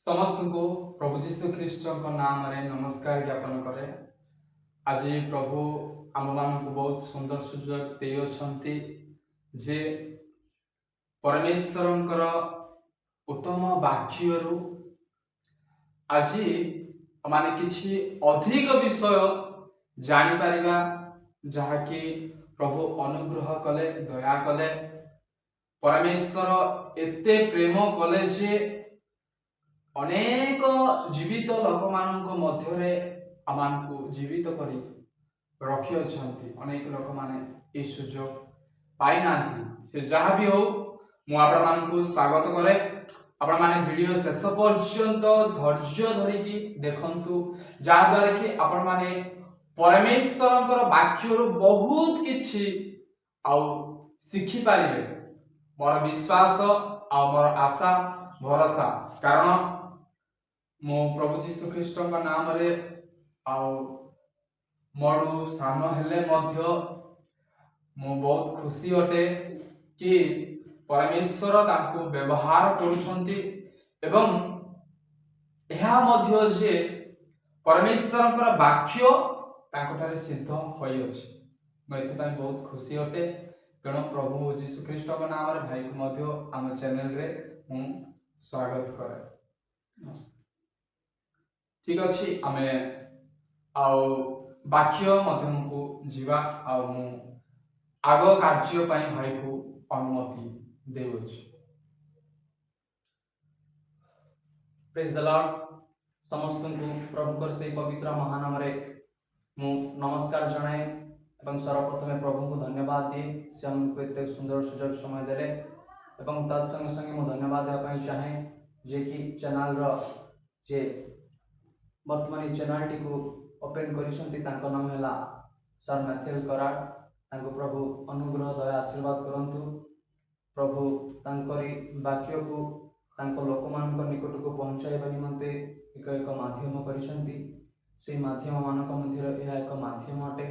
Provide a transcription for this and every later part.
समस्त को प्रभु जीशु ख्रीष्ट नाम रे नमस्कार ज्ञापन करे। आज प्रभु आम मान को बहुत सुंदर सुजोग दे अछंती जे परमेश्वरंकर उत्तम वाक्यरू आज माने किछि अधिक विषय जानि परिबा जहाँकि प्रभु अनुग्रह कले दया कले। परमेश्वर एते प्रेम कले जे अनेक जीवित लोक मानक मध्यरे आमानकु जीवित करी रखी अछंती। अनेक लोक माने ए सुजोग पाई नांती। से जहाँ भी हो मु आपण मानकु स्वागत करे। आपण माने वीडियो शेष पर्यंत धैर्य धरिकी देखंतु जहाँ द्वारा कि आपण माने परमेश्वरंकर वाक्यरु बहुत किछि आउ शिखि पारिबे। मोर विश्वास आ मोर आशा भरोसा कारण मो प्रभु जीशु ख्रीष्ट नाम रे आउ मोर स्थान हेले मध्य मो बहुत खुशी अटे कि परमेश्वर तांको व्यवहार करूछंती एवं एहा मध्य जे परमेश्वरंकर वाक्य तांकोठारे सिद्ध होई अछि। मैं एथि बहुत खुशी अटे। तेणु प्रभु जीशु ख्रीष्ट नाम रे भाई को मध्य आम चैनल रे मु स्वागत करे। ठीक अछि आमे आउ वाक्य मध्यम को जीवा आउ मु आग कार्य पई भाई को अनुमति देउछि। Praise the Lord. समस्त को प्रभुकर से पवित्र महानाम रे मु नमस्कार जणाए एवं सर्वप्रथम प्रभु को धन्यवाद दिए से हमको एते सुंदर सुजोग समय देले एवं तत्संग संगे मु धन्यवाद देबा पई चाहे जे कि चैनल रो जे वर्तमान चैनल टी को ओपन करिसंती तांको नाम हैला सर मैथ्यू कराड। तांको प्रभु अनुग्रह दया आशीर्वाद करंतु। प्रभु तांकरी वाक्य को तांको लोकमानक निकट को पहुंचाइबा निमंते एक माध्यम करिसंती। से माध्यम मानक मध्य यह एक माध्यम अटे।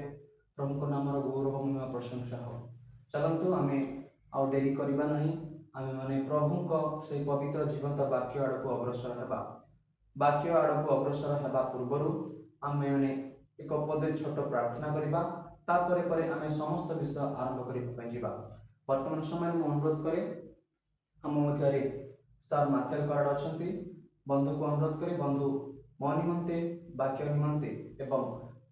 प्रभु को नाम गौरव महिमा प्रशंसा हो। चलंतु आमे आउ डेरी करिबा नहीं। आमे माने प्रभु को से पवित्र जीवंत वाक्य आड़ को अग्रसर हेबा। वाक्य आड़ को अग्रसर हेबा पूर्वरु आमे माने एक पदे छोट प्रार्थना करिबा। तापरे परे आमे समस्त विषय आरंभ करिबा पई जिबा। वर्तमान समय में अनुरोध करे हम मध्य रे सर मैथ्यू कराड अछंती। बंधु को अनुरोध करे बंधु मो निमंते वाक्य निमंते एवं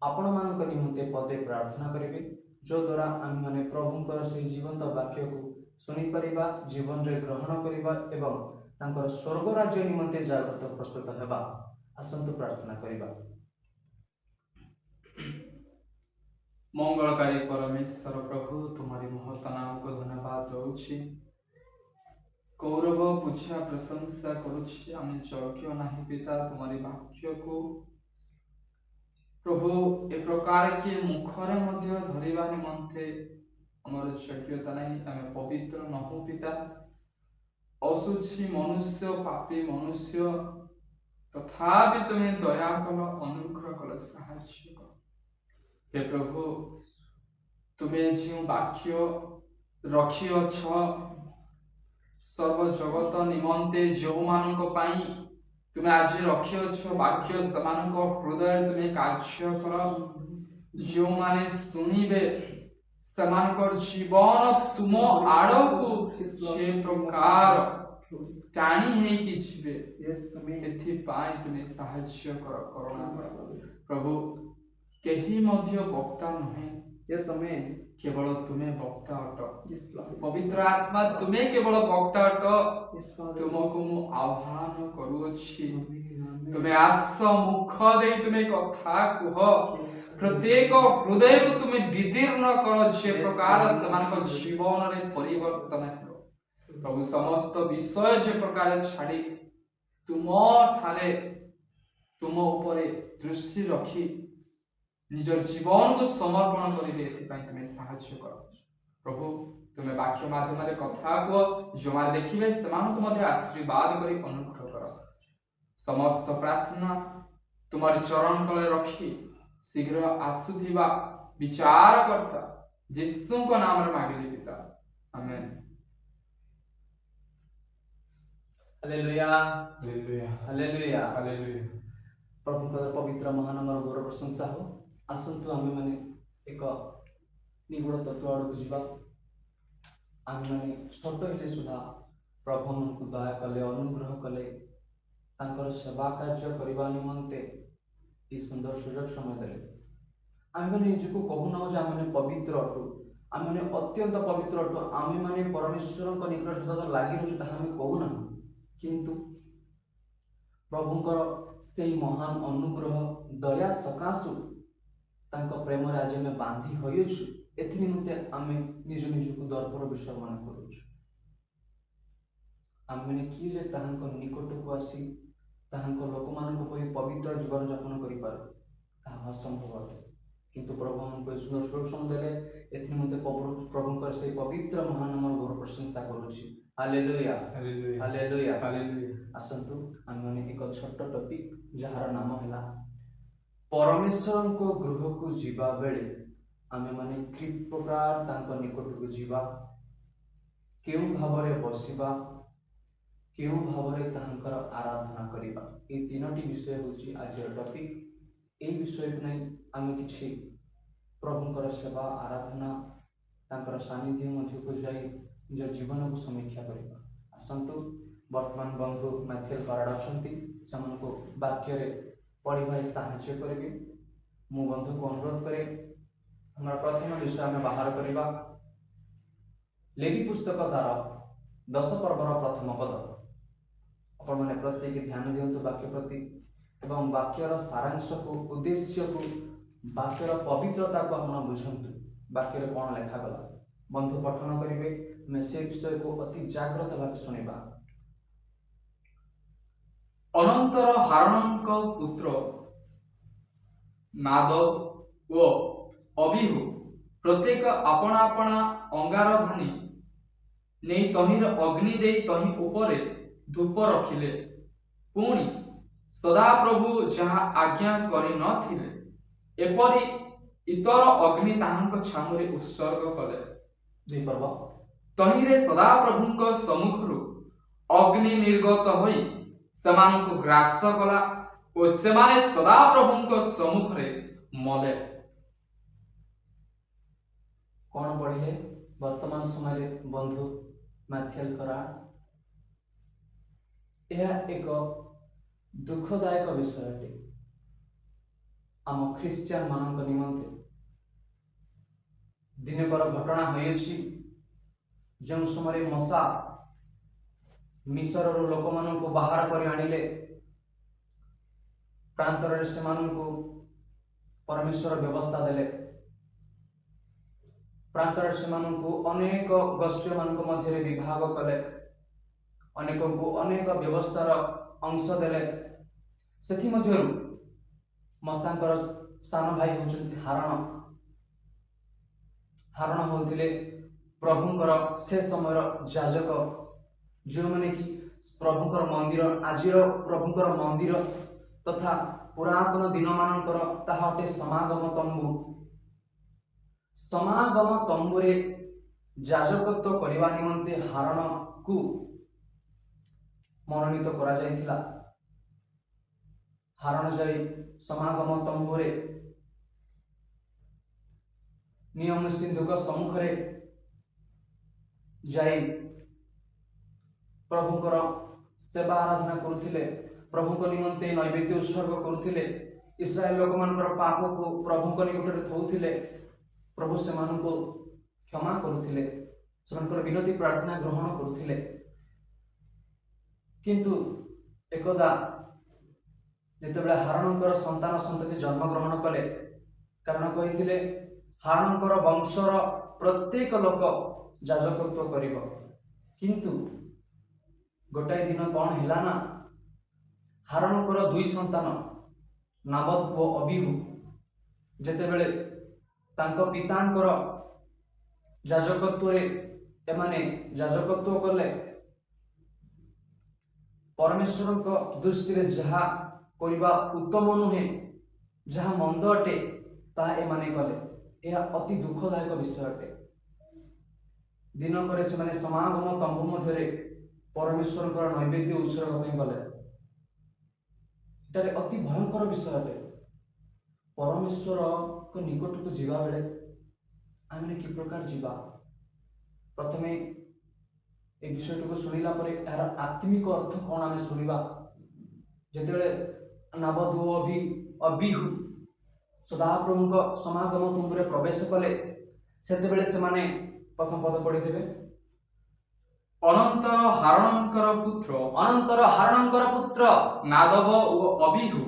आपण मानक निमंते पदे प्रार्थना करिवे जो द्वारा आम माने प्रभुंकर से जीवंत वाक्य को सुनि परिबा जीवन रे ग्रहण करिबा एवं तांकर स्वर्ग राज्य निमंते जागृत प्रस्तुत हेबा। आसंतु प्रार्थना करिबा। मंगलकारी परमेश्वर प्रभु तुम्हारी महत नाम को धन्यवाद दउछि। गौरव पूजा प्रशंसा करुछि। आमे योग्य नाही पिता तुम्हारी वाक्य को प्रभु ए प्रकार के मुखरे मध्य धरिबा निमंते हमर योग्यता नहीं। आमे पवित्र नहु पिता। असुची मनुष्य पापी मनुष्य तथापि तुम्हें दया कल अनुग्रह कल साहाय्य कर। हे प्रभु तुम्हें जो वाक्य रखी अछ सर्व जगत निमंते जो मानक पाई तुम्हें आज रखी अछ वाक्य समानक हृदय तुम्हें कार्य कर। जो माने सुनिबे समानकर जीवन तुम आड़कू से प्रकार टाणी है कि जीवे एथि पाई तुम्हें साहाय्य कर करुणा कर। प्रभु केही मध्य वक्ता नहे ये समय केवल तुम्हें वक्ता अट। पवित्र आत्मा तुम्हें केवल वक्ता अट। तुमको मु आह्वान करूछि तुम्हें आस मुख दे तुम्हें कथा कुह। प्रत्येक हृदय को तुम्हें विदीर्ण कर जे प्रकार समान जीवन रे परिवर्तन हो। प्रभु समस्त विषय जे प्रकार छाड़ी तुम ठारे तुम ऊपर दृष्टि रखी निजर जीवन को समर्पण करिवे एथिपाई तुम्हें साहाय्य कर। प्रभु तुम्हें वाक्य माध्यम रे कथा को जो माने देखिबे समान को मध्ये आशीर्वाद करी अनुग्रह कर। समस्त प्रार्थना तुम्हारे चरण तले रखी शीघ्र आसुथिबा विचार करता यीशु को नाम रे मांगली पिता आमेन। ହାଲେଲୁୟା ହାଲେଲୁୟା ହାଲେଲୁୟା। ହାଲେଲୁୟା। ପ୍ରଭୁଙ୍କର ପବିତ୍ର ମହାନାମର ଗୌରବ ପ୍ରଶଂସା ହଉ। ଆସନ୍ତୁ ଆମେମାନେ ଏକ ନିଗୁଡ଼ ତତ୍ତ୍ୱ ଆଡ଼କୁ ଯିବା। ଆମେମାନେ ଛୋଟ ହେଲେ ସୁଦ୍ଧା ପ୍ରଭୁ ଆମକୁ ଦୟା କଲେ, ଅନୁଗ୍ରହ କଲେ, ତାଙ୍କର ସେବା କାର୍ଯ୍ୟ କରିବା ନିମନ୍ତେ ଏହି ସୁନ୍ଦର ସୁଯୋଗ ସମୟ ଦେଲେ। ଆମେମାନେ ନିଜକୁ କହୁନାହୁଁ ଯେ ଆମେମାନେ ପବିତ୍ର ଅଟୁ, ଆମେମାନେ ଅତ୍ୟନ୍ତ ପବିତ୍ର ଅଟୁ, ଆମେମାନେ ପରମେଶ୍ୱରଙ୍କ ନିକଟ ସହିତ ଲାଗି ରହୁଛୁ, ତାହା ଆମେ କହୁନାହୁଁ। କିନ୍ତୁ ପ୍ରଭୁଙ୍କର ସେହି ମହାନ ଅନୁଗ୍ରହ ଦୟା ସକାଶୁ ତାଙ୍କ ପ୍ରେମରେ ଆଜି ଆମେ ବାନ୍ଧି ହୋଇଅଛୁ। ଏଥି ନିମନ୍ତେ ଆମେ ନିଜ ନିଜକୁ ଦର୍ପର ବିଷୟ ମନେ କରୁଛୁ। ଆମେମାନେ କିଏ ଯେ ତାହାଙ୍କ ନିକଟକୁ ଆସି ତାହାଙ୍କ ଲୋକମାନଙ୍କ ପରି ପବିତ୍ର ଜୀବନଯାପନ କରିପାରୁ, ତାହା ଅସମ୍ଭବ ଅଟେ। କିନ୍ତୁ ପ୍ରଭୁ ଆମକୁ ଏ ସୁନ୍ଦର ସୁଯୋଗ ଦେଲେ। ଏଥି ନିମନ୍ତେ ପ୍ରଭୁଙ୍କର ସେହି ପବିତ୍ର ମହାନାମର ଗୌରବ ପ୍ରଶଂସା କରୁଛି। ହାଲେଲୁୟା ହାଲେଲୁୟା ହାଲେଲୁୟା। ହାଲେଲୁୟା। ଆସନ୍ତୁ ଆମେମାନେ ଏକ ଛୋଟ ଟପିକ୍ ଯାହାର ନାମ ହେଲା ପରମେଶ୍ୱରଙ୍କ ଗୃହକୁ ଯିବା ବେଳେ ଆମେମାନେ କି ପ୍ରକାର ତାଙ୍କ ନିକଟକୁ ଯିବା, କେଉଁ ଭାବରେ ବସିବା, କେଉଁ ଭାବରେ ତାହାଙ୍କର ଆରାଧନା କରିବା। ଏହି ତିନୋଟି ବିଷୟ ହେଉଛି ଆଜିର ଟପିକ୍। ଏହି ବିଷୟକୁ ନେଇ ଆମେ କିଛି ପ୍ରଭୁଙ୍କର ସେବା, ଆରାଧନା, ତାଙ୍କର ସାନ୍ନିଧ୍ୟ ମଧ୍ୟକୁ ଯାଇ ନିଜ ଜୀବନକୁ ସମୀକ୍ଷା କରିବା। ଆସନ୍ତୁ ବର୍ତ୍ତମାନ ବନ୍ଧୁ ମାଥିଏଲ କରାଡ଼ ଅଛନ୍ତି, ସେମାନଙ୍କୁ ବାକ୍ୟରେ ପଢ଼ିବାରେ ସାହାଯ୍ୟ କରିବେ। ମୁଁ ବନ୍ଧୁକୁ ଅନୁରୋଧ କରେ ଆମର ପ୍ରଥମ ବିଷୟ ଆମେ ବାହାର କରିବା ଲେବୀ ପୁସ୍ତକ ତାର 10 ପର୍ବର ପ୍ରଥମ ପଦ। ଆପଣମାନେ ପ୍ରତ୍ୟେକ ଧ୍ୟାନ ଦିଅନ୍ତୁ ବାକ୍ୟ ପ୍ରତି ଏବଂ ବାକ୍ୟର ସାରାଂଶକୁ, ଉଦ୍ଦେଶ୍ୟକୁ, ବାକ୍ୟର ପବିତ୍ରତାକୁ ଆପଣ ବୁଝନ୍ତୁ। ବାକ୍ୟରେ କ'ଣ ଲେଖାଗଲା ବନ୍ଧୁ ପଠନ କରିବେ, ଆମେ ସେ ବିଷୟକୁ ଅତି ଜାଗ୍ରତ ଭାବେ ଶୁଣିବା। ଅନନ୍ତର ହାରଣଙ୍କ ପୁତ୍ର ନାଦବ ଓ ଅବିହୁ ପ୍ରତ୍ୟେକ ଆପଣା ଆପଣା ଅଙ୍ଗାର ଧାନି ନେଇ ତହିଁର ଅଗ୍ନି ଦେଇ ତହିଁ ଉପରେ ଧୂପ ରଖିଲେ। ପୁଣି ସଦାପ୍ରଭୁ ଯାହା ଆଜ୍ଞା କରିନଥିଲେ ଏପରି ଇତର ଅଗ୍ନି ତାହାଙ୍କ ଛାମୁରେ ଉତ୍ସର୍ଗ କଲେ। 2 ପର୍ବ। ତହିଁରେ ସଦାପ୍ରଭୁଙ୍କ ସମ୍ମୁଖରୁ ଅଗ୍ନି ନିର୍ଗତ ହୋଇ ସେମାନଙ୍କୁ ଗ୍ରାସ କଲା ଓ ସେମାନେ ସଦାପ୍ରଭୁଙ୍କ ସମ୍ମୁଖରେ ମଲେ। କ'ଣ ପଢ଼ିଲେ ବର୍ତ୍ତମାନ ସମୟରେ ବନ୍ଧୁ ମାଥିଏଲ କରାଡ଼? ଏହା ଏକ ଦୁଃଖଦାୟକ ବିଷୟ ଅଟେ ଆମ ଖ୍ରୀଷ୍ଟିଆନ ମାନଙ୍କ ନିମନ୍ତେ। ଦିନକର ଘଟଣା ହୋଇଅଛି, ଯେଉଁ ସମୟରେ ମଶା ମିଶରରୁ ଲୋକମାନଙ୍କୁ ବାହାର କରି ଆଣିଲେ, ପ୍ରାନ୍ତରରେ ସେମାନଙ୍କୁ ପରମେଶ୍ୱର ବ୍ୟବସ୍ଥା ଦେଲେ। ପ୍ରାନ୍ତରରେ ସେମାନଙ୍କୁ ଅନେକ ଗୋଷ୍ଠୀମାନଙ୍କ ମଧ୍ୟରେ ବିଭାଗ କଲେ, ଅନେକଙ୍କୁ ଅନେକ ବ୍ୟବସ୍ଥାର ଅଂଶ ଦେଲେ। ସେଥିମଧ୍ୟରୁ ମଶାଙ୍କର ସାନ ଭାଇ ହେଉଛନ୍ତି ହାରଣ। ହାରଣ ହେଉଥିଲେ ପ୍ରଭୁଙ୍କର ସେ ସମୟର ଯାଜକ, ଯେଉଁମାନେ କି ପ୍ରଭୁଙ୍କର ମନ୍ଦିର, ଆଜିର ପ୍ରଭୁଙ୍କର ମନ୍ଦିର ତଥା ପୁରାତନ ଦିନମାନଙ୍କର ତାହା ଅଟେ ସମାଗମ ତମ୍ବୁ। ସମାଗମ ତମ୍ବୁରେ ଯାଜକତ୍ୱ କରିବା ନିମନ୍ତେ ହାରଣକୁ ମନୋନୀତ କରାଯାଇଥିଲା। ହାରଣ ଯାଇ ସମାଗମ ତମ୍ବୁରେ ନିୟମ ସିନ୍ଧୁଙ୍କ ସମ୍ମୁଖରେ ଯାଇ ପ୍ରଭୁଙ୍କର ସେବା ଆରାଧନା କରୁଥିଲେ, ପ୍ରଭୁଙ୍କ ନିମନ୍ତେ ନୈବେଦ୍ୟ ଉତ୍ସର୍ଗ କରୁଥିଲେ, ଇସ୍ରାଏଲ ଲୋକମାନଙ୍କର ପାପକୁ ପ୍ରଭୁଙ୍କ ନିକଟରେ ଥଉଥିଲେ। ପ୍ରଭୁ ସେମାନଙ୍କୁ କ୍ଷମା କରୁଥିଲେ, ସେମାନଙ୍କର ବିନତି ପ୍ରାର୍ଥନା ଗ୍ରହଣ କରୁଥିଲେ। କିନ୍ତୁ ଏକଦା ଯେତେବେଳେ ହାରଣଙ୍କର ସନ୍ତାନ ସନ୍ତତି ଜନ୍ମଗ୍ରହଣ କଲେ, କାରଣ କହିଥିଲେ ହାରଣଙ୍କର ବଂଶର ପ୍ରତ୍ୟେକ ଲୋକ ଯାଜକତ୍ୱ କରିବ। କିନ୍ତୁ ଗୋଟାଏ ଦିନ କ'ଣ ହେଲା ନା, ହାରଣଙ୍କର 2 ସନ୍ତାନ ନାବତ ଓ ଅବିହୁ ଯେତେବେଳେ ତାଙ୍କ ପିତାଙ୍କର ଯାଜକତ୍ୱରେ ଏମାନେ ଯାଜକତ୍ୱ କଲେ, ପରମେଶ୍ୱରଙ୍କ ଦୃଷ୍ଟିରେ ଯାହା କରିବା ଉତ୍ତମ ନୁହେଁ, ଯାହା ମନ୍ଦ ଅଟେ, ତାହା ଏମାନେ କଲେ। ଏହା ଅତି ଦୁଃଖଦାୟକ ବିଷୟ ଅଟେ। ଦିନକରେ ସେମାନେ ସମାଗମ ତମ୍ବୁ ମଧ୍ୟରେ परमेश्वर नैवेद्य उत्सर्ग गले एटारे अति भयंकर विषय अटे। परमेश्वर को निकट को जीवा बेले आमे कि प्रकार जीवा प्रथमे ए विषय को सुनिला परे यार आत्मिक अर्थ कौन आमे सुनिबा जेतेबेले नाबधू अबिहु सदाप्रभु को समागम तुंबरे प्रवेश कले सेतेबेले सेमाने प्रथम पद पढ़िथिबे अनंतर हारणंकर पुत्र नादब ओ अबिहु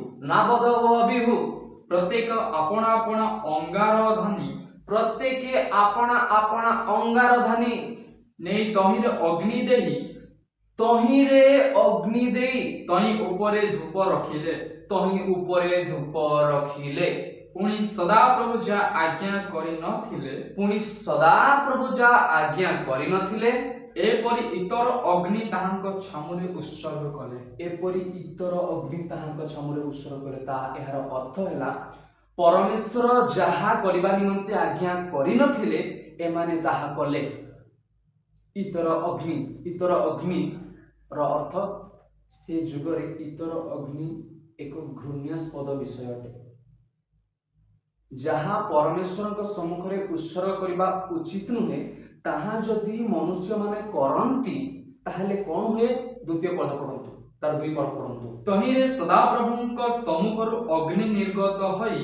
प्रत्येक अपना अपना अंगार धनी नै तहिरे अग्नि देई तहि उपरे धूप रखिले पुणी सदाप्रभु जा आज्ञा करि नथिले एपरि इतर अग्नि ताहांक छामुरे उत्सर्ग कले ता एहार अर्थ हैला परमेश्वर जहा करिबा निमंते आज्ञा करि नथिले एमाने ताहा कले। इतर अग्नि र अर्थ से जुगरे इतर अग्नि एक घृण्यास्पद विषय अटे जहा परमेश्वर सम्मुख रे उत्सर्ग करिबा उचित नुहे ताहा जदि मनुष्य माने करंती ताहले कोन हुए द्वितीय पद पढंतु तार दुई पद पढंतु तहिरे सदाप्रभुଙ୍କ सम्मुखरु अग्नि निर्गत होई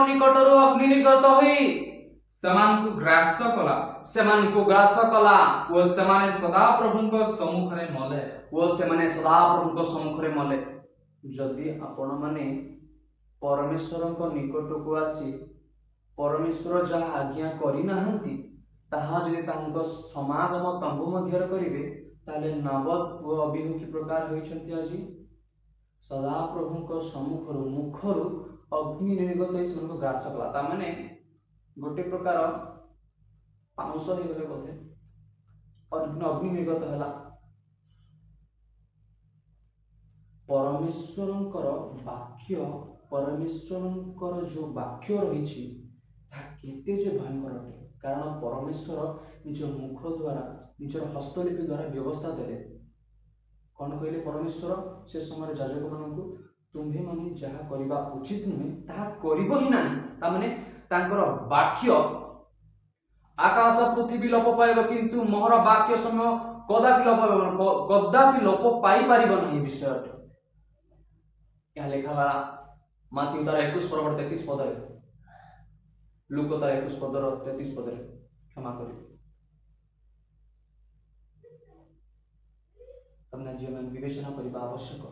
निकटरु होई सेमानकु ग्रास कला ओ सेमाने सदाप्रभुଙ୍କ सम्मुखरे मले जदि आपण माने परमेश्वरଙ୍କ निकटକୁ आसी परमेश्वर जहा आज्ञा करि नाहंती ताहा जदि तांको समागम तंबु मध्यरे करिवे ताले नाबद ओ अबिहु कि प्रकार होइछंती आजि सदाप्रभुଙ୍କ सम्मुखरु मुखरु अग्नि निर्गत होई सेमानकु ग्रास कला ता माने गोटे प्रकार पाउंस हे गले बोधे अग्नि निर्गत हला परमेश्वरंकर वाक्य परमेश्वरंकर जो वाक्य रही केते जे भयंकर अटे कारण परमेश्वर निज मुख द्वारा निजर हस्तलिपि द्वारा व्यवस्था देले कौन कहले परमेश्वर से समय याजक मानकु तुम्भे माने जहा करिबा उचित नुहे ताहा करिबो ही नाही ता माने तांकर वाक्य आकाश पृथ्वी लोप पाइबो किंतु मोहर वाक्य समय कदापि लोप पाई पारिबो नाही विषय यह लेखा माथ्यू तार 21 पर्व 33 पद रे लूक तार 21 पद 33 पद रे क्षमा करी तमने जीवन विवेचना करबा आवश्यक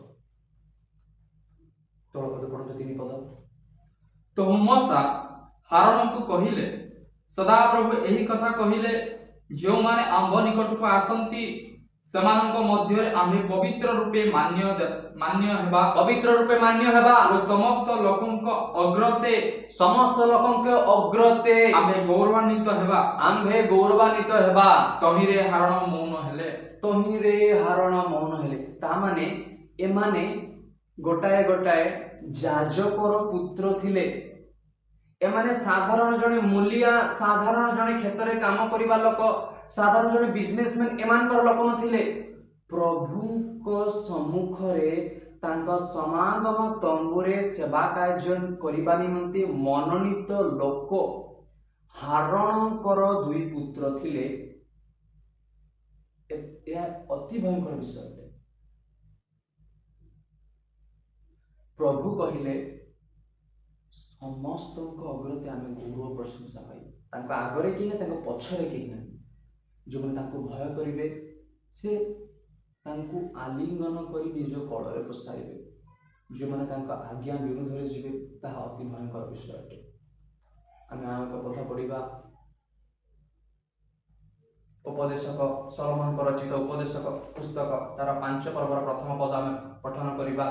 तोळ पद पढंतु 3 पद तो मसा हारण को कहिले सदाप्रभु एही कथा कहिले जो माने आंब निकट को आसंती सेमानक मध्य आमे पवित्र रूपे मान्य हेबा और समस्त लोकंक अग्रते आमे गौरवान्वित हेबा तहिरे हारण मौन हेले ता माने एमाने गोटाए याजकर पुत्र थिले एमाने साधारण जने मूलिया साधारण जने क्षेत्र काम करिबा लोक साधारण जने बिजनेसमैन एमानकर लोक नथिले प्रभु को सम्मुख रे तांका समागम तंबुरे सेवा कार्य करिबा निमंते मनोनीत लोक हारणकर दुई पुत्र थिले या अति भयंकर विषय प्रभु कहिले समस्त अग्रते आमे गौरव प्रशंसा पाई तांको आगरे कि ना पछरे कि ना जो मैंने तांको भय करिवे से तांको आलिंगन करी निज कଳରେ बसाइबे जो मैंने तांको आज्ञा विरुद्ध रे जिवे ताहा अति भयंकर विषय अटे आमे आको कथा पढिबा उपदेशक सलोमन को रचित उपदेशक पुस्तक तार 5 पर्वर प्रथम पद आमे पठन करिबा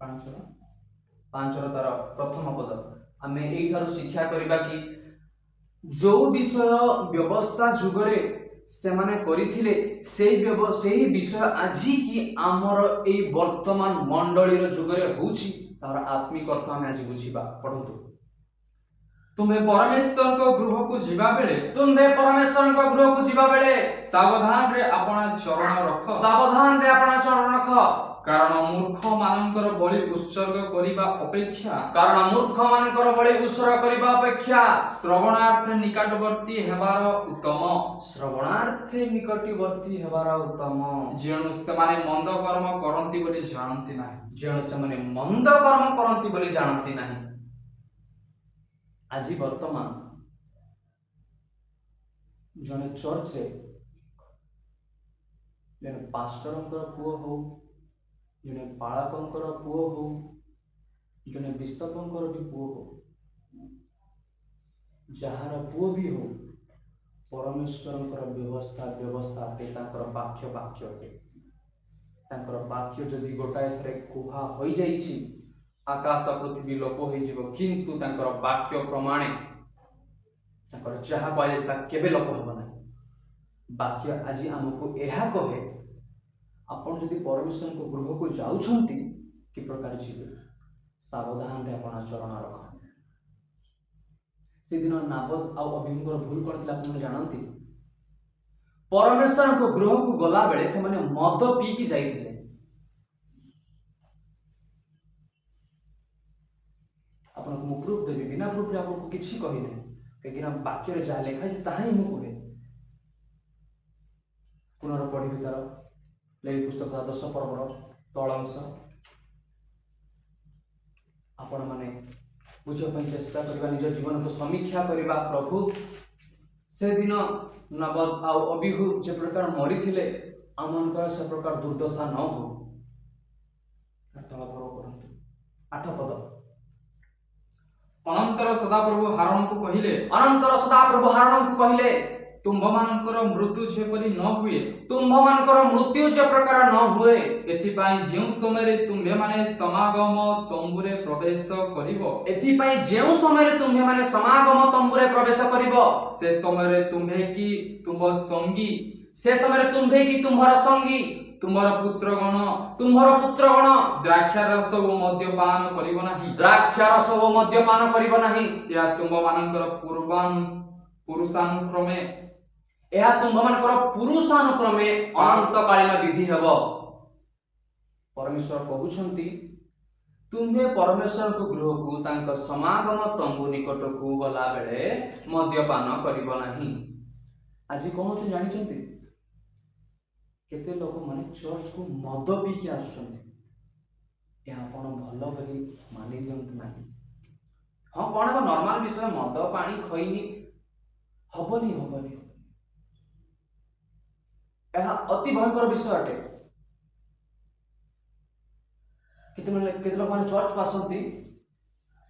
पांचर तार प्रथम पद आमे एठारु शिक्षा करिबा कि जो विषय व्यवस्था जुगरे से माने करिथिले सेही विषय आजि कि आमर ए वर्तमान मंडली रो जुगरे होउछि तार आत्मिक अर्थ आमे आज बुझिबा पढंतु ତୁମ୍ଭେ ପରମେଶ୍ୱରଙ୍କ ଗୃହକୁ ଯିବା ବେଳେ तुम्भे परमेश्वर गृह को जीवा बेले ସାବଧାନରେ ଆପଣା ଚରଣ ରଖ, सावधान रे अपना चरण रख, କାରଣ ମୂର୍ଖ ମାନଙ୍କର ବଳି ଉତ୍ସର୍ଗ କରିବା ଅପେକ୍ଷା कारण मूर्ख मानकर बळी उत्सर्ग करिबा अपेक्षा ଶ୍ରବଣାର୍ଥେ ନିକଟବର୍ତ୍ତୀ ହେବାର ଉତ୍ତମ। श्रवणार्थे निकटवर्ती हेबार उत्तम। ଯେଣୁ ସେମାନେ ମନ୍ଦ କର୍ମ କରନ୍ତି ବୋଲି ଜାଣନ୍ତି ନାହିଁ। जेणु से माने मंद कर्म करंती बोली जानती नहीं। आज वर्तमान जने चर्च रे जने पास्टरंकर पुओ हो, जने पाळकंकर पुओ हो, जने बिशपंकर भी पुओ हो, जहार पुओ भी हो, परमेश्वरंकर व्यवस्था पे ताकर वाक्य अटे। ताकर वाक्य जदि गोटाए थरे कुहा होई जाइछि, आकाश पृथ्वी लोप होई जिवो, किंतु ताकर वाक्य प्रमाणे ताकर जहा पाए ता केबे लोप होबो नै। वाक्य आज हमको एहा कहे, आपण जदि परमेश्वर को गृह को जाउछंती कि प्रकार जीवे, सावधान रे आपण चरण रख। से दिन नाबद आ अभिंगर भूल करथिला आपण जानंती। परमेश्वर को गृह को गला बेले से माने मद पी की जाइथिले। आपण को प्रूफ देबी, बिना प्रूफ रे आपको किछि कहि नै, कि ना वाक्य रे जा लेखा छै ताही मु कहे। पुनर पढिबी तार लेवी पुस्तक 10 पर्वर तळंश आपण माने बुझिया ପାଇଁ चेष्टा करबा, निज जीवन को समीक्षा करबा। प्रभु से दिन नबद आउ अबिहु जे प्रकार मरी थिले, आमनकर से प्रकार दुर्दशा न हो। 8 पद। ଅନନ୍ତର ସଦାପ୍ରଭୁ ହାରଣଙ୍କୁ କହିଲେ, अनंतर सदा प्रभु हारण को कहले, ତୁମ୍ଭମାନଙ୍କର ମୃତ୍ୟୁ ଯେପରି ନ ହୁଏ, तुम्भ मानकर मृत्यु जे प्रकार न हुए, ଏଥିପାଇଁ ଯେଉଁ ସମୟରେ ତୁମ୍ଭେମାନେ ସମାଗମ ତମ୍ବୁରେ ପ୍ରବେଶ କରିବ, एथिपाई जेउ समय तुम्हे माने समागम तंबुरे प्रवेश करिवो, ସେ ସମୟରେ ତୁମ୍ଭେ କି ତୁମ୍ଭ ସଙ୍ଗୀ, से समय तुम्हे की तुम्हर संगी, ତୁମ୍ଭର ପୁତ୍ରଗଣ तुम्हर पुत्रगण ଦ୍ରାକ୍ଷାରସ ଓ ମଦ୍ୟପାନ କରିବ ନାହିଁ। द्राक्षारस ओ मद्यपान करिवो नाही। ଏହା ତୁମ୍ଭମାନଙ୍କର ପୁରୁଷାनुक्रमे एहा तुम्भ मानकर पुरुषानुक्रमे अनंतकालीन विधि हेबो। परमेश्वर कहउछंती, तुम्हे परमेश्वर को गृह को तांक समागम तंबु निकट को गला बेले मद्यपान करिवो नाही। आज कोन छु जानिछंती, केते लोक माने चर्च को मद पी के आछंती। या आपण भलो बोली मानि लियंत नाही। हां कोन बा नॉर्मल विषय, मद पानी खइनी हबनी। यह अति भयंकर विषय अटे। केते लोक माने चर्च को आसंती,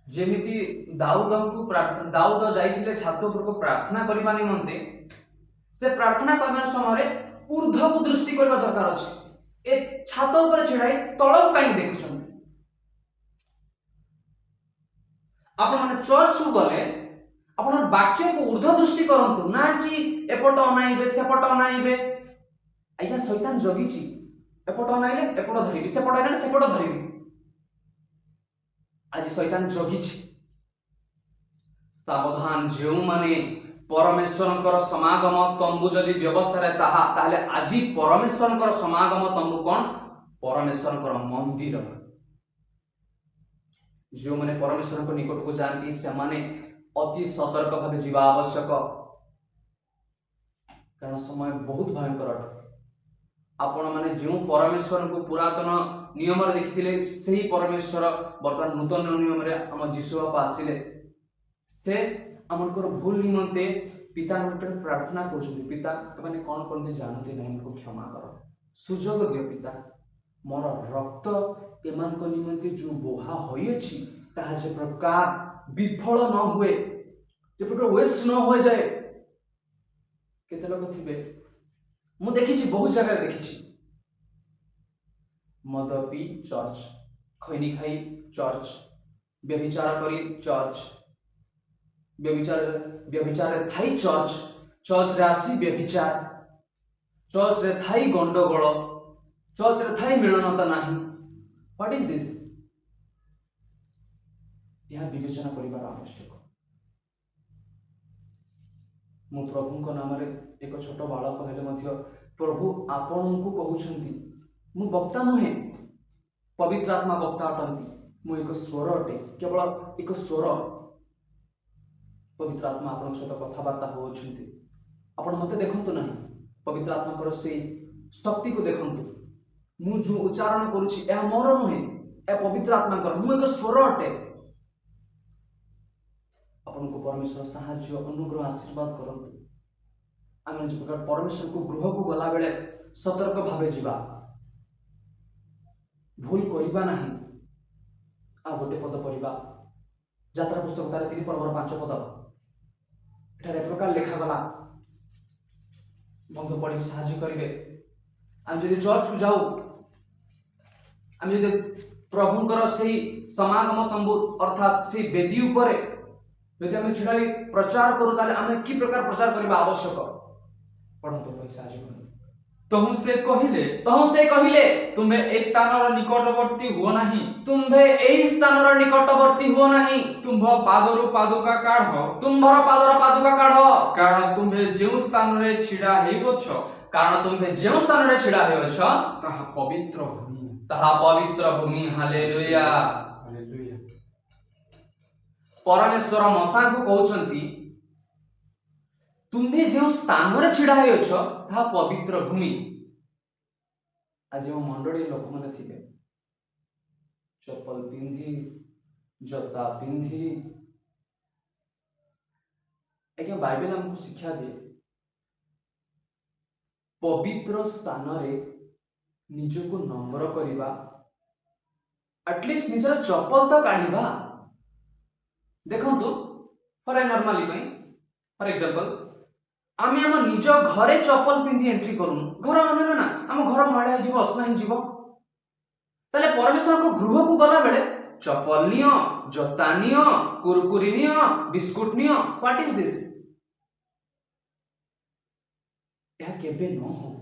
जेमिति दाऊद जाइथिले छात ऊपर को प्रार्थना करिबा निमंते, से प्रार्थना करबा समय ऊर्ध्व को दृष्टि करबा दरकार अछि। ए छात ऊपर छिड़ाई तळक काई देखुछन। आपण माने चर्च को गले आपण वाक्य को ऊर्ध्व दृष्टि करंतु, ना कि एपट अनाइबे सेपट अनाइबे। आज्ञा शैतान जगिछि, एपट अनाइले एपट धरिबी, सेपट अनाइले सेपट धरिबी। आज शैतान जगिछि। सावधान, जेउ माने परमेश्वरंकर समागम तंबु जदि व्यवस्था रे ताहाले आज परमेश्वरंकर समागम तंबु कोन? परमेश्वरंकर मंदिर। जो माने परमेश्वरंकर निकट को जानती, से माने अति सतर्क भावे जीवा आवश्यक, कारण समय बहुत भयंकर अटे। आपण माने जो परमेश्वर को पुरातन नियम रे देखिथिले, सेही परमेश्वर वर्तमान नूतन नियम रे हम जीशु बापा आसिले। से हमनकर भूल निमंते पिता निकट प्रार्थना करछथि, पिता माने कोन करते जानते नै, हमको क्षमा कर, सुजोग दियो पिता। मोर रक्त एमान को निमंते जो बोहा होई अछि, ताहा से प्रकार विफल न हुए, जे प्रकार वेस्ट न हो जाए। केते लोक थिबे, मु देखिछि, बहुत जगह देखिछि, मद पी चर्च, खैनी खाई चर्च, व्यभिचार करी चर्च, व्यभिचार थाई चर्च रे आसी व्यभिचार, चर्च रे थाई गंडगोल, चर्च रे थाई मिलनता नाही। What is this? यह विवेचना करिबार आवश्यक। ମୁଁ ପ୍ରଭୁଙ୍କ ନାମରେ ଏକ ଛୋଟ ବାଳକ ହେଲେ ମଧ୍ୟ ପ୍ରଭୁ ଆପଣଙ୍କୁ କହୁଛନ୍ତି। ମୁଁ ବକ୍ତା ନୁହେଁ, ପବିତ୍ର ଆତ୍ମା ବକ୍ତା ଅଟନ୍ତି। ମୁଁ ଏକ ସ୍ୱର ଅଟେ, କେବଳ ଏକ ସ୍ୱର। ପବିତ୍ର ଆତ୍ମା ଆପଣଙ୍କ ସହିତ କଥାବାର୍ତ୍ତା ହେଉଛନ୍ତି। ଆପଣ ମୋତେ ଦେଖନ୍ତୁ ନାହିଁ, ପବିତ୍ର ଆତ୍ମାଙ୍କର ସେଇ ଶକ୍ତିକୁ ଦେଖନ୍ତୁ। ମୁଁ ଯେଉଁ ଉଚ୍ଚାରଣ କରୁଛି ଏହା ମୋର ନୁହେଁ, ଏହା ପବିତ୍ର ଆତ୍ମାଙ୍କର। ମୁଁ ଏକ ସ୍ୱର ଅଟେ। ଆପଣଙ୍କୁ ପରମେଶ୍ୱର ସାହାଯ୍ୟ, ଅନୁଗ୍ରହ, ଆଶୀର୍ବାଦ କରନ୍ତୁ। ଆମେ ଯେଉଁ ପ୍ରକାର ପରମେଶ୍ୱରକୁ ଗୃହକୁ ଗଲାବେଳେ ସତର୍କ ଭାବେ ଯିବା, ଭୁଲ କରିବା ନାହିଁ। ଆଉ ଗୋଟେ ପଦ ପଢିବା, ଯାତ୍ରା ପୁସ୍ତକ ତାର 3 ପର୍ବର 5 ପଦ। ଏଠାରେ ପ୍ରକାର ଲେଖାଗଲା, ବନ୍ଧୁ ପଢିକି ସାହାଯ୍ୟ କରିବେ। ଆମେ ଯଦି ଚର୍ଚ୍ଚକୁ ଯାଉ, ଆମେ ଯଦି ପ୍ରଭୁଙ୍କର ସେଇ ସମାଗମ ତମ୍ବୁ ଅର୍ଥାତ୍ ସେଇ ବେଦୀ ଉପରେ ଯଦି ଆମେ ଛିଡ଼ା ହୋଇ ପ୍ରଚାର କରୁ, ତାହେଲେ ଆମେ କି ପ୍ରକାର ପ୍ରଚାର କରିବା ଆବଶ୍ୟକ? ପଢନ୍ତୁ ଭାଇ, ସାହାଯ୍ୟ କରନ୍ତୁ। ତହୁଁ ସେ କହିଲେ ତୁମ୍ଭେ ଏ ସ୍ଥାନର ନିକଟବର୍ତ୍ତୀ ହୁଅ ନାହିଁ। ତୁମ୍ଭେ ଏହି ସ୍ଥାନର ନିକଟବର୍ତ୍ତୀ ହୁଅ ନାହିଁ। ତୁମ୍ଭ ପାଦରୁ ପାଦୁକା କାଢ଼। ତୁମ୍ଭର ପାଦର ପାଦୁକା କାଢ଼। କାରଣ ତୁମ୍ଭେ ଯେଉଁ ସ୍ଥାନରେ ଛିଡ଼ା ହେଉଅଛ, ତାହା ପବିତ୍ର ଭୂମି। ହାଲେଲୁୟା। ପରମେଶ୍ୱର ମଶାଙ୍କୁ କହୁଛନ୍ତି, ତୁମ୍ଭେ ଯେଉଁ ସ୍ଥାନରେ ଛିଡ଼ା ହୋଇଅଛ ତାହା ପବିତ୍ର ଭୂମି। ଆଜି ମୋ ମଣ୍ଡଳୀ ଲୋକମାନେ ଥିବେ ଚପଲ ପିନ୍ଧି, ଜୋତା ପିନ୍ଧି। ଆଜ୍ଞା, ବାଇବେଲ ଆମକୁ ଶିକ୍ଷା ଦିଏ, ପବିତ୍ର ସ୍ଥାନରେ ନିଜକୁ ନମ୍ର କରିବା, ଆଟଲିଷ୍ଟ ନିଜର ଚପଲ ତ କାଢିବା। ଦେଖନ୍ତୁ, ଫର ଏକ୍ସାମ୍ପଲ, ଆମେ ଆମ ନିଜ ଘରେ ଚପଲ ପିନ୍ଧି ଏଣ୍ଟ୍ରି କରୁନୁ। ଘର ନା ଆମ ଘର ମଇଳା ହେଇଯିବ, ଅସନା ହେଇଯିବ। ତାହେଲେ ପରମେଶ୍ୱରଙ୍କ ଗୃହକୁ ଗଲା ବେଳେ ଚପଲ ନିଅ, ଜୋତା ନିଅ, କୁରକୁରି ନିଅ, ବିସ୍କୁଟ ନିଅ। What is this? ଏହା କେବେ ନ ହଉ।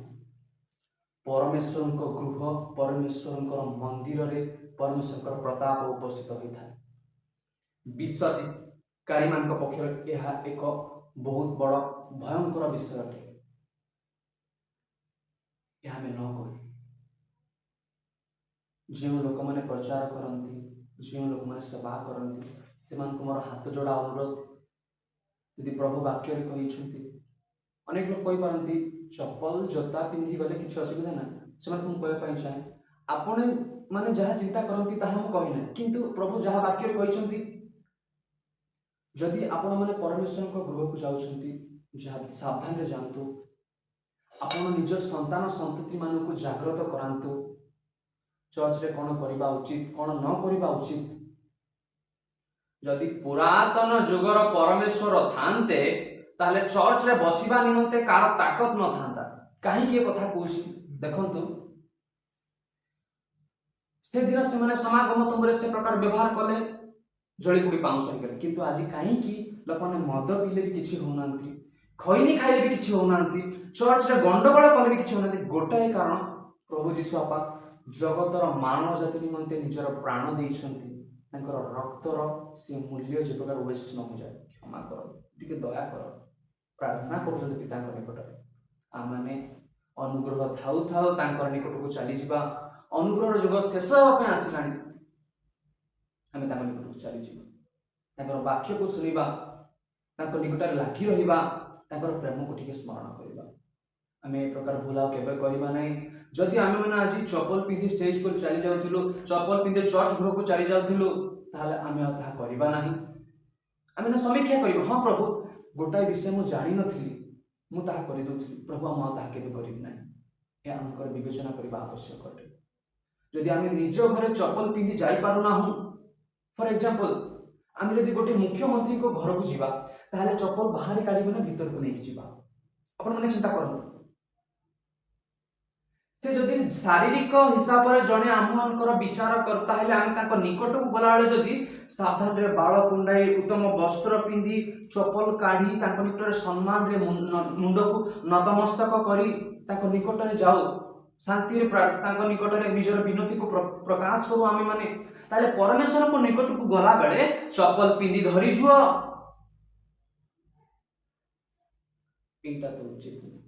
ପରମେଶ୍ୱରଙ୍କ ଗୃହ, ପରମେଶ୍ୱରଙ୍କର ମନ୍ଦିରରେ ପରମେଶ୍ୱରଙ୍କର ପ୍ରତାପ ଉପସ୍ଥିତ ହୋଇଥାଏ। ବିଶ୍ୱାସୀକାରୀମାନଙ୍କ ପକ୍ଷରେ ଏହା ଏକ ବହୁତ ବଡ଼ ଭୟଙ୍କର ବିଷୟ ଅଟେ। ଏହା ଆମେ ନ କରୁ। ଯେଉଁ ଲୋକମାନେ ପ୍ରଚାର କରନ୍ତି, ଯେଉଁ ଲୋକମାନେ ସେବା କରନ୍ତି, ସେମାନଙ୍କୁ ମୋର ହାତ ଯୋଡ଼ା ଅନୁରୋଧ। ଯଦି ପ୍ରଭୁ ବାକ୍ୟରେ କହିଛନ୍ତି, ଅନେକ ଲୋକ କହିପାରନ୍ତି ଚପଲ ଜୋତା ପିନ୍ଧି ଗଲେ କିଛି ଅସୁବିଧା ନାହିଁ। ସେମାନଙ୍କୁ ମୁଁ କହିବା ପାଇଁ ଚାହେଁ, ଆପଣ ମାନେ ଯାହା ଚିନ୍ତା କରନ୍ତି ତାହା ମୁଁ କହିନାହିଁ, କିନ୍ତୁ ପ୍ରଭୁ ଯାହା ବାକ୍ୟରେ କହିଛନ୍ତି, ଯଦି ଆପଣମାନେ ପରମେଶ୍ୱରଙ୍କ ଗୃହକୁ ଯାଉଛନ୍ତି, ସାବଧାନରେ ଯାଆନ୍ତୁ। ଆପଣ ନିଜ ସନ୍ତାନ ସନ୍ତତି ମାନଙ୍କୁ ଜାଗ୍ରତ କରାନ୍ତୁ। ଚର୍ଚ୍ଚରେ କ'ଣ କରିବା ଉଚିତ, କ'ଣ ନ କରିବା ଉଚିତ। ଯଦି ପୁରାତନ ଯୁଗର ପରମେଶ୍ୱର ଥାନ୍ତେ, ତାହେଲେ ଚର୍ଚ୍ଚରେ ବସିବା ନିମନ୍ତେ କାହାର ତାକତ ନଥାନ୍ତା। କାହିଁକି ଏ କଥା କହୁଛି ଦେଖନ୍ତୁ, ସେଦିନ ସେମାନେ ସମାଗମ ତମ୍ବୁରେ ସେ ପ୍ରକାର ବ୍ୟବହାର କଲେ, ଜଳିପୋଡ଼ି ପାଉଁଶ ହେଇଗଲେ। କିନ୍ତୁ ଆଜି କାହିଁକି ଲୋକମାନେ ମଦ ପିଇଲେ ବି କିଛି ହଉନାହାନ୍ତି, ଖଇନି ଖାଇଲେ ବି କିଛି ହଉନାହାନ୍ତି, ଚର୍ଚ୍ଚରେ ଗଣ୍ଡଗୋଳ କଲେ ବି କିଛି ହଉନାହାନ୍ତି? ଗୋଟାଏ କାରଣ, ପ୍ରଭୁ ଯୀଶୁ ବାପା ଜଗତର ମାନବ ଜାତି ନିମନ୍ତେ ନିଜର ପ୍ରାଣ ଦେଇଛନ୍ତି। ତାଙ୍କର ରକ୍ତର ସେ ମୂଲ୍ୟ ଯେ ପ୍ରକାର ୱେଷ୍ଟ ନ ହୋଇଯାଏ। କ୍ଷମା କର, ଟିକେ ଦୟା କର, ପ୍ରାର୍ଥନା କରୁଛନ୍ତି ପିତାଙ୍କ ନିକଟରେ। ଆମମାନେ ଅନୁଗ୍ରହ ଥାଉ ଥାଉ ତାଙ୍କର ନିକଟକୁ ଚାଲିଯିବା। ଅନୁଗ୍ରହର ଯୁଗ ଶେଷ ହେବା ପାଇଁ ଆସିଲାଣି। ଆମେ ତାଙ୍କ ନିକଟକୁ ଚାଲିଯିବା, ତାଙ୍କର ବାକ୍ୟକୁ ଶୁଣିବା, ତାଙ୍କ ନିକଟରେ ଲାଗି ରହିବା, ତାଙ୍କର ପ୍ରେମକୁ ଟିକେ ସ୍ମରଣ କରିବା। ଆମେ ଏ ପ୍ରକାର ଭୁଲ ଆଉ କେବେ କରିବା ନାହିଁ। ଯଦି ଆମେମାନେ ଆଜି ଚପଲ ପିନ୍ଧି ଷ୍ଟେଜକୁ ଚାଲି ଯାଉଥିଲୁ, ଚପଲ ପିନ୍ଧି ଚର୍ଚ୍ଚ ଗୃହକୁ ଚାଲି ଯାଉଥିଲୁ, ତାହେଲେ ଆମେ ଆଉ ତାହା କରିବା ନାହିଁ। ଆମେ ସମୀକ୍ଷା କରିବା, ହଁ ପ୍ରଭୁ, ଗୋଟାଏ ବିଷୟ ମୁଁ ଜାଣିନଥିଲି, ମୁଁ ତାହା କରିଦେଉଥିଲି। ପ୍ରଭୁ, ମୁଁ ଆଉ ତାହା କେବେ କରିବି ନାହିଁ। ଏହା ଆମଙ୍କର ବିବେଚନା କରିବା ଆବଶ୍ୟକ ଅଟେ। ଯଦି ଆମେ ନିଜ ଘରେ ଚପଲ ପିନ୍ଧି ଯାଇପାରୁନାହୁଁ, ଫର ଏକ୍ସାମ୍ପଲ, ଆମେ ଯଦି ଗୋଟେ ମୁଖ୍ୟମନ୍ତ୍ରୀଙ୍କ ଘରକୁ ଯିବା, ତାହେଲେ ଚପଲ ବାହାରେ କାଢିବା ନା ଭିତରକୁ ନେଇକି ଯିବା? ଆପଣମାନେ ଚିନ୍ତା କରନ୍ତୁ। ସେ ଯଦି ଶାରୀରିକ ହିସାବରେ ଜଣେ ଆମମାନଙ୍କର ବିଚାର କର୍ତ୍ତା ହେଲେ, ଆମେ ତାଙ୍କ ନିକଟକୁ ଗଲାବେଳେ ଯଦି ସାବଧାନରେ ବାଳ କୁଣ୍ଡାଇ, ଉତ୍ତମ ବସ୍ତ୍ର ପିନ୍ଧି, ଚପଲ କାଢି, ତାଙ୍କ ନିକଟରେ ସମ୍ମାନରେ ମୁଣ୍ଡକୁ ନତମସ୍ତକ କରି ତାଙ୍କ ନିକଟରେ ଯାଉ, ଶାନ୍ତିରେ ତାଙ୍କ ନିକଟରେ ନିଜର ବିନତିକୁ ପ୍ରକାଶ କରୁ ଆମେମାନେ, ତାହେଲେ ପରମେଶ୍ୱରଙ୍କ ନିକଟକୁ ଗଲା ବେଳେ ଚପଲ ପିନ୍ଧି ଧରିଯିବ। এইটা তো উচিত নୁହେଁ।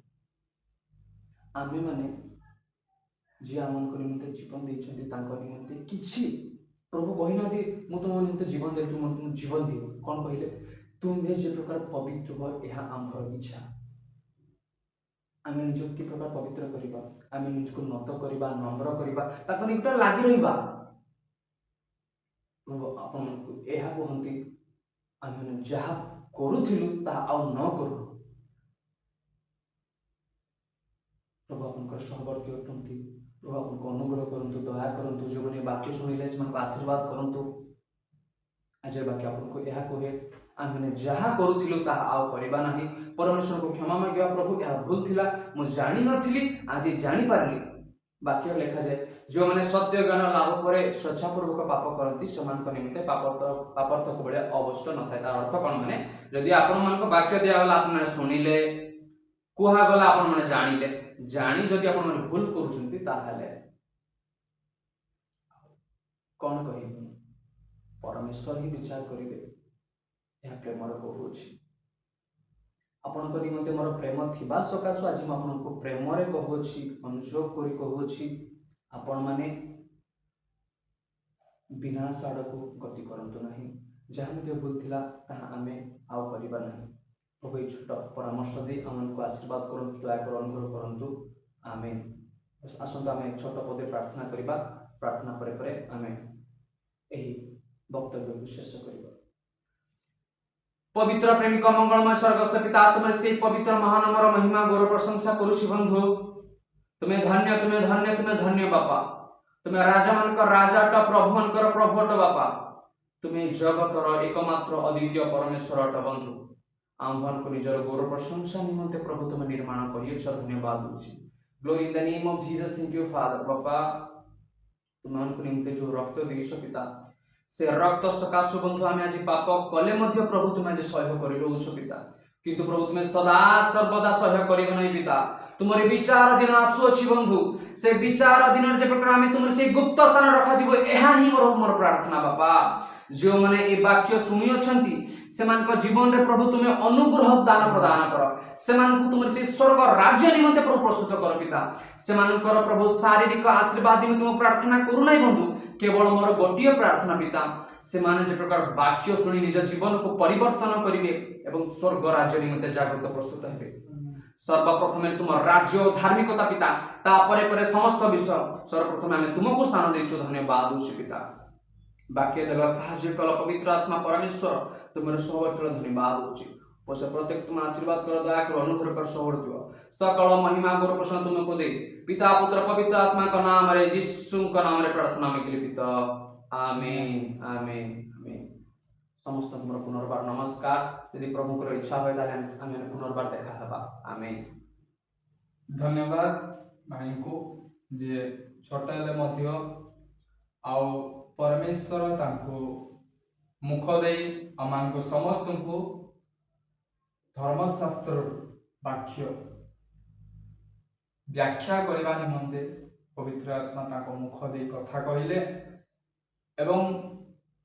ଆମେମାନେ ଯିଏ ଆମମାନଙ୍କ ନିମନ୍ତେ ଜୀବନ ଦେଇଛନ୍ତି ତାଙ୍କ ନିମନ୍ତେ କିଛି ପ୍ରଭୁ କହିନାହାନ୍ତି ମୁଁ ତୁମ ନିମନ୍ତେ ଜୀବନ ଦେଇଥିଲି ମୁଁ ତୁମକୁ ଜୀବନ ଦିଅ। କ'ଣ କହିଲେ? ତୁମେ ଯେ ପ୍ରକାର ପବିତ୍ର ହୁଅ ଏହା ଆମ୍ଭର ଇଚ୍ଛା। ଆମେ ନିଜକୁ କି ପ୍ରକାର ପବିତ୍ର କରିବା? ଆମେ ନିଜକୁ ନତ କରିବା, ନମ୍ର କରିବା, ତାଙ୍କ ନିକଟରେ ଲାଗି ରହିବା। ପ୍ରଭୁ ଆପଣମାନଙ୍କୁ ଏହା କୁହନ୍ତି ଆମେ ଯାହା କରୁଥିଲୁ ତାହା ଆଉ ନ କରୁ। ପ୍ରଭୁ ଆପଣଙ୍କର ସହବର୍ତ୍ତୀ ଅଟନ୍ତି। ପ୍ରଭୁ ଆପଣଙ୍କୁ ଅନୁଗ୍ରହ କରନ୍ତୁ, ଦୟା କରନ୍ତୁ। ଯେଉଁମାନେ ବାକ୍ୟ ଶୁଣିଲେ ସେମାନଙ୍କୁ ଆଶୀର୍ବାଦ କରନ୍ତୁ। ଆଜିର ବାକ୍ୟ ଆପଣଙ୍କୁ ଏହା କୁହେ ଆମେ ଯାହା କରୁଥିଲୁ ତାହା ଆଉ କରିବା ନାହିଁ। ପରମେଶ୍ୱରଙ୍କୁ କ୍ଷମା ମାଗିବା, ପ୍ରଭୁ ଏହା ଭୁଲ ଥିଲା, ମୁଁ ଜାଣିନଥିଲି, ଆଜି ଜାଣିପାରିଲି। ବାକ୍ୟ ଲେଖାଯାଏ ଯେଉଁମାନେ ସତ୍ୟ ଜ୍ଞାନ ଲାଭ ପରେ ସ୍ୱଚ୍ଛାପୂର୍ବକ ପାପ କରନ୍ତି ସେମାନଙ୍କ ନିମନ୍ତେ ପାପାର୍ଥ ବେଳେ ଅବଶିଷ୍ଟ ନଥାଏ। ତାର ଅର୍ଥ କ'ଣ? ମାନେ ଯଦି ଆପଣମାନଙ୍କୁ ବାକ୍ୟ ଦିଆଗଲା, ଆପଣମାନେ ଶୁଣିଲେ, କୁହାଗଲା, ଆପଣମାନେ ଜାଣିଲେ, ଜାଣି ଯଦି ଆପଣମାନେ ଭୁଲ କରୁଛନ୍ତି ତାହେଲେ କ'ଣ କହିବି? ପରମେଶ୍ୱର ହିଁ ବିଚାର କରିବେ। ଏହା ପ୍ରେମର କହୁଅଛି। ଆପଣଙ୍କ ନିମନ୍ତେ ମୋର ପ୍ରେମ ଥିବା ସକାଶୁ ଆଜି ମୁଁ ଆପଣଙ୍କୁ ପ୍ରେମରେ କହୁଅଛି, ଅନୁଯୋଗ କରି କହୁଅଛି, ଆପଣମାନେ ବିନାଶ ଆଡ଼କୁ ଗତି କରନ୍ତୁ ନାହିଁ। ଯାହା ମଧ୍ୟ ଭୁଲ ଥିଲା ତାହା ଆମେ ଆଉ କରିବା ନାହିଁ। ପ୍ରଭୁ ଏହି ଛୋଟ ପରାମର୍ଶ ଦେଇ ଆମମାନଙ୍କୁ ଆଶୀର୍ବାଦ କରନ୍ତୁ, ଦୟାକରି ଅନୁଗ୍ରହ କରନ୍ତୁ। ଆମେନ୍। ଆସନ୍ତୁ ଆମେ ଛୋଟ ପଦେ ପ୍ରାର୍ଥନା କରିବା। ପ୍ରାର୍ଥନା ପରେ ପରେ ଆମେ ଏହି ବକ୍ତବ୍ୟକୁ ଶେଷ କରିବା। ପବିତ୍ର ପ୍ରେମିକ ମଙ୍ଗଳମୟ ସ୍ୱର୍ଗସ୍ଥ ପିତା, ତୁମେ ସେହି ପବିତ୍ର ମହାନାମର ମହିମା ଗୌରବ ପ୍ରଶଂସା କରୁଛି ବନ୍ଧୁ। ତୁମେ ଧନ୍ୟ, ତୁମେ ଧନ୍ୟ, ତୁମେ ଧନ୍ୟ ବାପା। ତୁମେ ରାଜାମାନଙ୍କର ରାଜା ଅଟ, ପ୍ରଭୁମାନଙ୍କର ପ୍ରଭୁ ଅଟ ବାପା। ତୁମେ ଜଗତର ଏକମାତ୍ର ଅଦ୍ୱିତୀୟ ପରମେଶ୍ୱର ଅଟ ବନ୍ଧୁ। ଆମ୍ଭମାନଙ୍କୁ ନିଜର ଗୌରବ ପ୍ରଶଂସା ନିମନ୍ତେ ପ୍ରଭୁ ତୁମେ ନିର୍ମାଣ କରିଅଛ, ଧନ୍ୟବାଦ ଦେଉଛି। Glory in the name of Jesus, thank you father. ବାପା ତୁମମାନଙ୍କୁ ନିମନ୍ତେ ଯେଉଁ ରକ୍ତ ଦେଇଛ ପିତା, ସେ ରକ୍ତ ସକାଶୁ ବନ୍ଧୁ ଆମେ ଆଜି ପାପ କଲେ ମଧ୍ୟ ପ୍ରଭୁ ତୁମେ ଆଜି ସହ୍ୟ କରି ରହୁଛ ପିତା। କିନ୍ତୁ ପ୍ରଭୁ ତୁମେ ସଦା ସର୍ବଦା ସହ୍ୟ କରିବ ନାହିଁ ପିତା। ତୁମର ବିଚାର ଦିନ ଆସୁଅଛି ବନ୍ଧୁ। ସେ ବିଚାର ଦିନରେ ଯେ ପ୍ରକାର ଆମେ ତୁମର ସେଇ ଗୁପ୍ତ ସ୍ଥାନ ରଖାଯିବ, ଏହା ହିଁ ମୋର ପ୍ରାର୍ଥନା ବାପା। ଯେଉଁମାନେ ଏ ବାକ୍ୟ ଶୁଣିଅଛନ୍ତି ସେମାନଙ୍କ ଜୀବନରେ ପ୍ରଭୁ ତୁମେ ଅନୁଗ୍ରହ ଦାନ ପ୍ରଦାନ କର। ସେମାନଙ୍କୁ ତୁମର ସେଇ ସ୍ୱର୍ଗ ରାଜ୍ୟ ନିମନ୍ତେ ପ୍ରଭୁ ପ୍ରସ୍ତୁତ କର ପିତା। ସେମାନଙ୍କର ପ୍ରଭୁ ଶାରୀରିକ ଆଶୀର୍ବାଦ ନିମନ୍ତେ ମୁଁ ପ୍ରାର୍ଥନା କରୁନାହିଁ ବନ୍ଧୁ, କେବଳ ମୋର ଗୋଟିଏ ପ୍ରାର୍ଥନା ପିତା, ସେମାନେ ଯେ ପ୍ରକାର ବାକ୍ୟ ଶୁଣି ନିଜ ଜୀବନକୁ ପରିବର୍ତ୍ତନ କରିବେ ଏବଂ ସ୍ୱର୍ଗ ରାଜ୍ୟ ନିମନ୍ତେ ଜାଗ୍ରତ ପ୍ରସ୍ତୁତ ହେବେ। ସର୍ବପ୍ରଥମେ ତୁମ ରାଜ୍ୟ ଓ ଧାର୍ମିକତା ପିତା, ତାପରେ ପରେ ସମସ୍ତ ବିଷୟ ସର୍ବପ୍ରଥମେ ଆମେ ତୁମକୁ ସ୍ଥାନ ଦେଇଛୁ, ଧନ୍ୟବାଦ ଦେଉଛୁ ପିତା। ବାକ୍ୟ ଦେଲ, ସାହାଯ୍ୟ କଲ ପବିତ୍ର ଆତ୍ମା ପରମେଶ୍ୱର, ତୁମର ସହବର୍ତ୍ତୀ ଧନ୍ୟବାଦ ଦେଉଛି। ପ୍ରତ୍ୟେକ ତୁମ ଆଶୀର୍ବାଦ କର, ଦୟା କର, ଅନୁଗ୍ରହ କର, ସହବର୍ତ୍ତୀ ସକଳ ମହିମା ଗୌରବ ପ୍ରଶଂସା ତୁମକୁ ଦେଇ ପିତା ପୁତ୍ର ପବିତ୍ର ଆତ୍ମାଙ୍କ ନାମରେ ଯୀଶୁଙ୍କ ନାମରେ ପ୍ରାର୍ଥନା ଆମେ କଲିପିତ। ଆମେନ୍, ଆମେନ୍, ଆମେନ୍। ସମସ୍ତଙ୍କୁ ମୋର ପୁନର୍ବାର ନମସ୍କାର। ଯଦି ପ୍ରଭୁଙ୍କର ଇଚ୍ଛା ହୁଏ ତାହେଲେ ଆମେ ପୁନର୍ବାର ଦେଖା ହେବା। ଆମେନ୍। ଧନ୍ୟବାଦ ଭାଇଙ୍କୁ, ଯିଏ ଛୋଟ ହେଲେ ମଧ୍ୟ ଆଉ ପରମେଶ୍ୱର ତାଙ୍କୁ ମୁଖ ଦେଇ ଆମମାନଙ୍କୁ ସମସ୍ତଙ୍କୁ ଧର୍ମଶାସ୍ତ୍ର ବାକ୍ୟ ବ୍ୟାଖ୍ୟା କରିବା ନିମନ୍ତେ ପବିତ୍ର ଆତ୍ମା ତାଙ୍କ ମୁଖ ଦେଇ କଥା କହିଲେ। ଏବଂ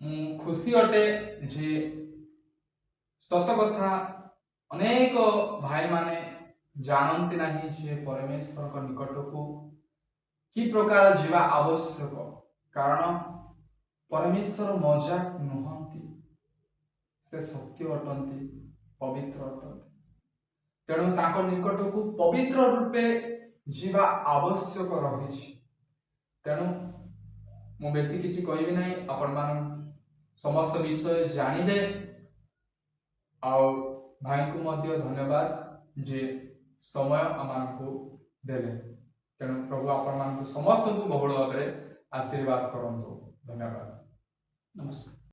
ମୁଁ ଖୁସି ଅଟେ ଯେ ସତ କଥା ଅନେକ ଭାଇମାନେ ଜାଣନ୍ତି ନାହିଁ ଯେ ପରମେଶ୍ୱରଙ୍କ ନିକଟକୁ କି ପ୍ରକାର ଯିବା ଆବଶ୍ୟକ। କାରଣ ପରମେଶ୍ୱର ମଜାକ ନୁହନ୍ତି, ସେ ସତ୍ୟ ଅଟନ୍ତି, ପବିତ୍ର ଅଟନ୍ତି। ତେଣୁ ତାଙ୍କ ନିକଟକୁ ପବିତ୍ର ରୂପେ ଯିବା ଆବଶ୍ୟକ ରହିଛି। ତେଣୁ ମୁଁ ବେଶୀ କିଛି କହିବି ନାହିଁ, ଆପଣମାନେ ସମସ୍ତ ବିଷୟ ଜାଣିଲେ। ଆଉ ଭାଇଙ୍କୁ ମଧ୍ୟ ଧନ୍ୟବାଦ ଯେ ସମୟ ଆମମାନଙ୍କୁ ଦେଲେ। ତେଣୁ ପ୍ରଭୁ ଆପଣମାନଙ୍କୁ ସମସ୍ତଙ୍କୁ ବହୁଳ ଭାବରେ ଆଶୀର୍ବାଦ କରନ୍ତୁ। ଧନ୍ୟବାଦ, ନମସ୍କାର।